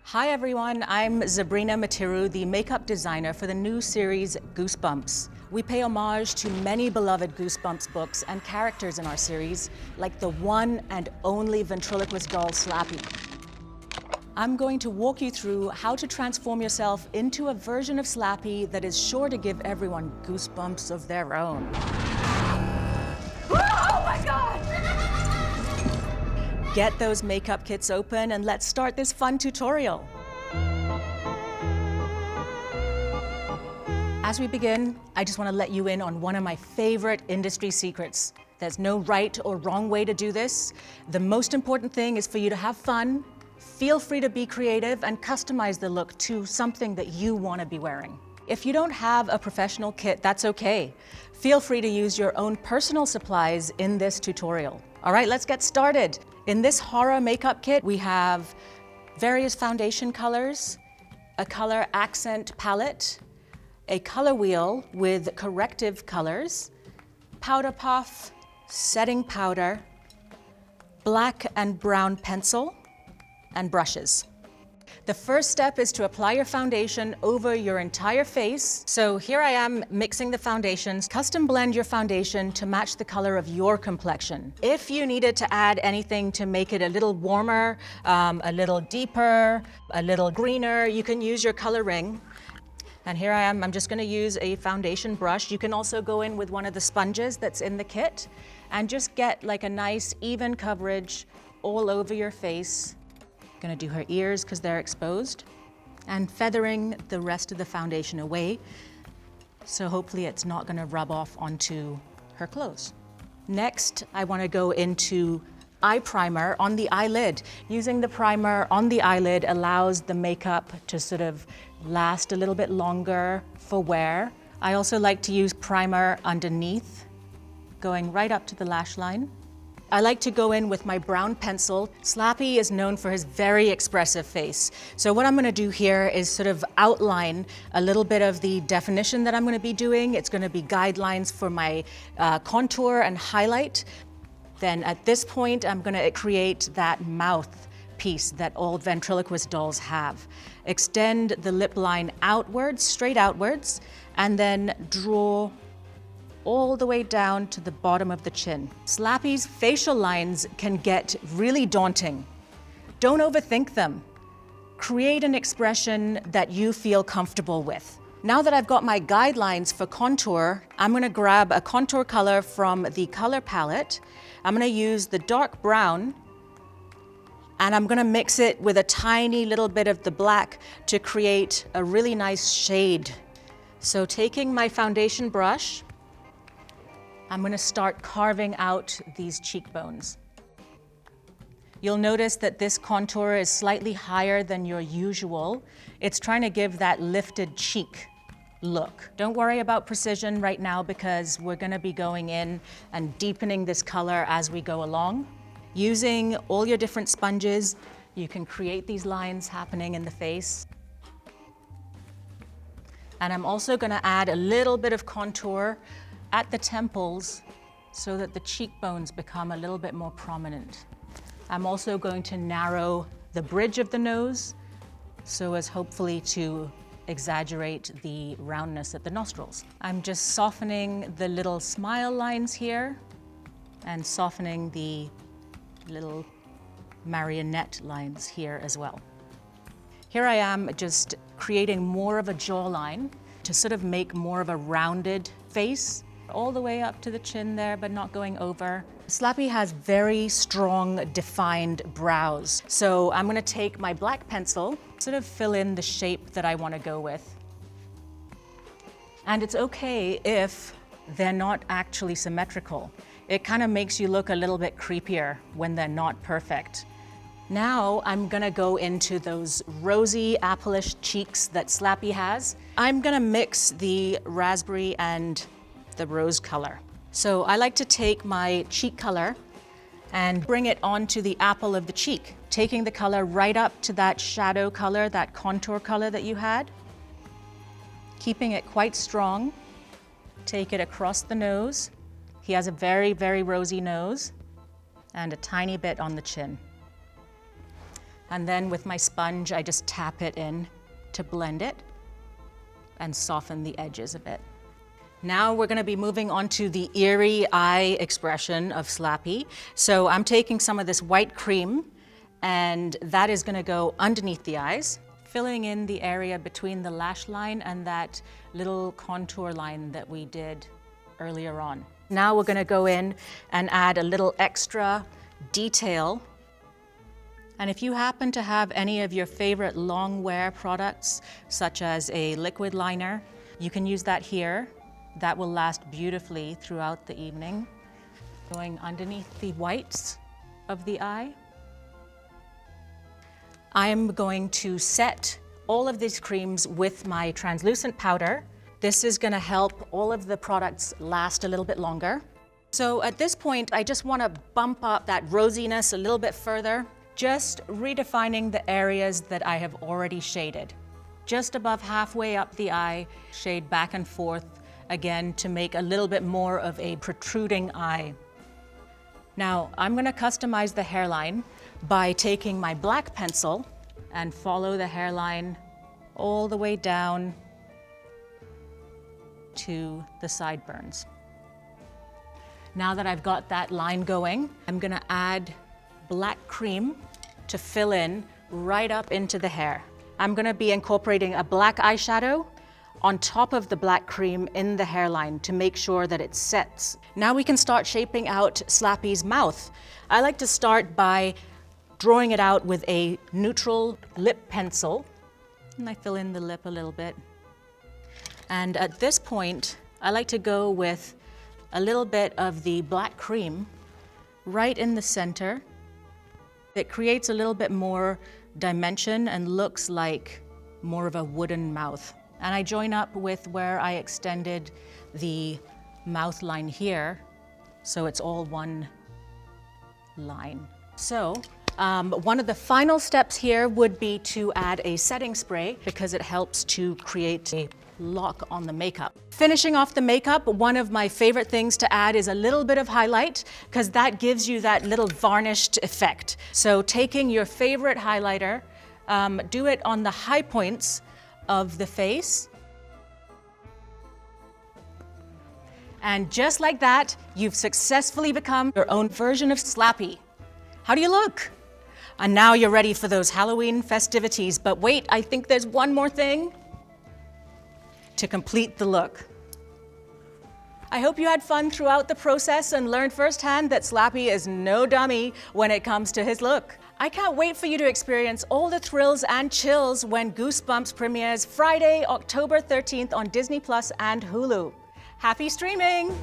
Hi everyone, I'm Sabrina Matiru, the makeup designer for the new series Goosebumps. We pay homage to many beloved Goosebumps books and characters in our series, like the one and only ventriloquist doll Slappy. I'm going to walk you through how to transform yourself into a version of Slappy that is sure to give everyone goosebumps of their own. Oh my God! Get those makeup kits open and let's start this fun tutorial. As we begin, I just want to let you in on one of my favorite industry secrets. There's no right or wrong way to do this. The most important thing is for you to have fun, feel free to be creative, and customize the look to something that you want to be wearing. If you don't have a professional kit, that's okay. Feel free to use your own personal supplies in this tutorial. All right, let's get started. In this horror makeup kit, we have various foundation colors, a color accent palette, a color wheel with corrective colors, powder puff, setting powder, black and brown pencil, and brushes. The first step is to apply your foundation over your entire face. So here I am mixing the foundations. Custom blend your foundation to match the color of your complexion. If you needed to add anything to make it a little warmer, a little deeper, a little greener, you can use your color ring. And here I am, I'm just gonna use a foundation brush. You can also go in with one of the sponges that's in the kit and just get like a nice even coverage all over your face. Gonna do her ears because they're exposed, and feathering the rest of the foundation away, so hopefully it's not gonna rub off onto her clothes. Next, I wanna go into eye primer on the eyelid. Using the primer on the eyelid allows the makeup to sort of last a little bit longer for wear. I also like to use primer underneath, going right up to the lash line. I like to go in with my brown pencil. Slappy is known for his very expressive face. So what I'm gonna do here is sort of outline a little bit of the definition that I'm gonna be doing. It's gonna be guidelines for my contour and highlight. Then at this point, I'm gonna create that mouth piece that all ventriloquist dolls have. Extend the lip line outwards, straight outwards, and then draw all the way down to the bottom of the chin. Slappy's facial lines can get really daunting. Don't overthink them. Create an expression that you feel comfortable with. Now that I've got my guidelines for contour, I'm gonna grab a contour color from the color palette. I'm gonna use the dark brown, and I'm gonna mix it with a tiny little bit of the black to create a really nice shade. So taking my foundation brush, I'm gonna start carving out these cheekbones. You'll notice that this contour is slightly higher than your usual. It's trying to give that lifted cheek look. Don't worry about precision right now because we're gonna be going in and deepening this color as we go along. Using all your different sponges, you can create these lines happening in the face. And I'm also gonna add a little bit of contour at the temples so that the cheekbones become a little bit more prominent. I'm also going to narrow the bridge of the nose so as hopefully to exaggerate the roundness at the nostrils. I'm just softening the little smile lines here and softening the little marionette lines here as well. Here I am just creating more of a jawline to sort of make more of a rounded face, all the way up to the chin there, but not going over. Slappy has very strong, defined brows. So I'm gonna take my black pencil, sort of fill in the shape that I wanna go with. And it's okay if they're not actually symmetrical. It kind of makes you look a little bit creepier when they're not perfect. Now I'm gonna go into those rosy, apple-ish cheeks that Slappy has. I'm gonna mix the raspberry and the rose color. So I like to take my cheek color and bring it onto the apple of the cheek, taking the color right up to that shadow color, that contour color that you had, keeping it quite strong. Take it across the nose. He has a very, very rosy nose and a tiny bit on the chin. And then with my sponge, I just tap it in to blend it and soften the edges a bit. Now we're gonna be moving on to the eerie eye expression of Slappy. So I'm taking some of this white cream, and that is gonna go underneath the eyes, filling in the area between the lash line and that little contour line that we did earlier on. Now we're gonna go in and add a little extra detail. And if you happen to have any of your favorite long wear products, such as a liquid liner, you can use that here. That will last beautifully throughout the evening. Going underneath the whites of the eye. I'm going to set all of these creams with my translucent powder. This is gonna help all of the products last a little bit longer. So at this point, I just wanna bump up that rosiness a little bit further, just redefining the areas that I have already shaded. Just above halfway up the eye, shade back and forth, again, to make a little bit more of a protruding eye. Now, I'm gonna customize the hairline by taking my black pencil and follow the hairline all the way down to the sideburns. Now that I've got that line going, I'm gonna add black cream to fill in right up into the hair. I'm gonna be incorporating a black eyeshadow on top of the black cream in the hairline to make sure that it sets. Now we can start shaping out Slappy's mouth. I like to start by drawing it out with a neutral lip pencil. And I fill in the lip a little bit. And at this point, I like to go with a little bit of the black cream right in the center. It creates a little bit more dimension and looks like more of a wooden mouth. And I join up with where I extended the mouth line here, so it's all one line. So one of the final steps here would be to add a setting spray because it helps to create a lock on the makeup. Finishing off the makeup, one of my favorite things to add is a little bit of highlight because that gives you that little varnished effect. So taking your favorite highlighter, do it on the high points of the face. And just like that, you've successfully become your own version of Slappy. How do you look? And now you're ready for those Halloween festivities. But wait, I think there's one more thing to complete the look. I hope you had fun throughout the process and learned firsthand that Slappy is no dummy when it comes to his look. I can't wait for you to experience all the thrills and chills when Goosebumps premieres Friday, October 13th on Disney Plus and Hulu. Happy streaming!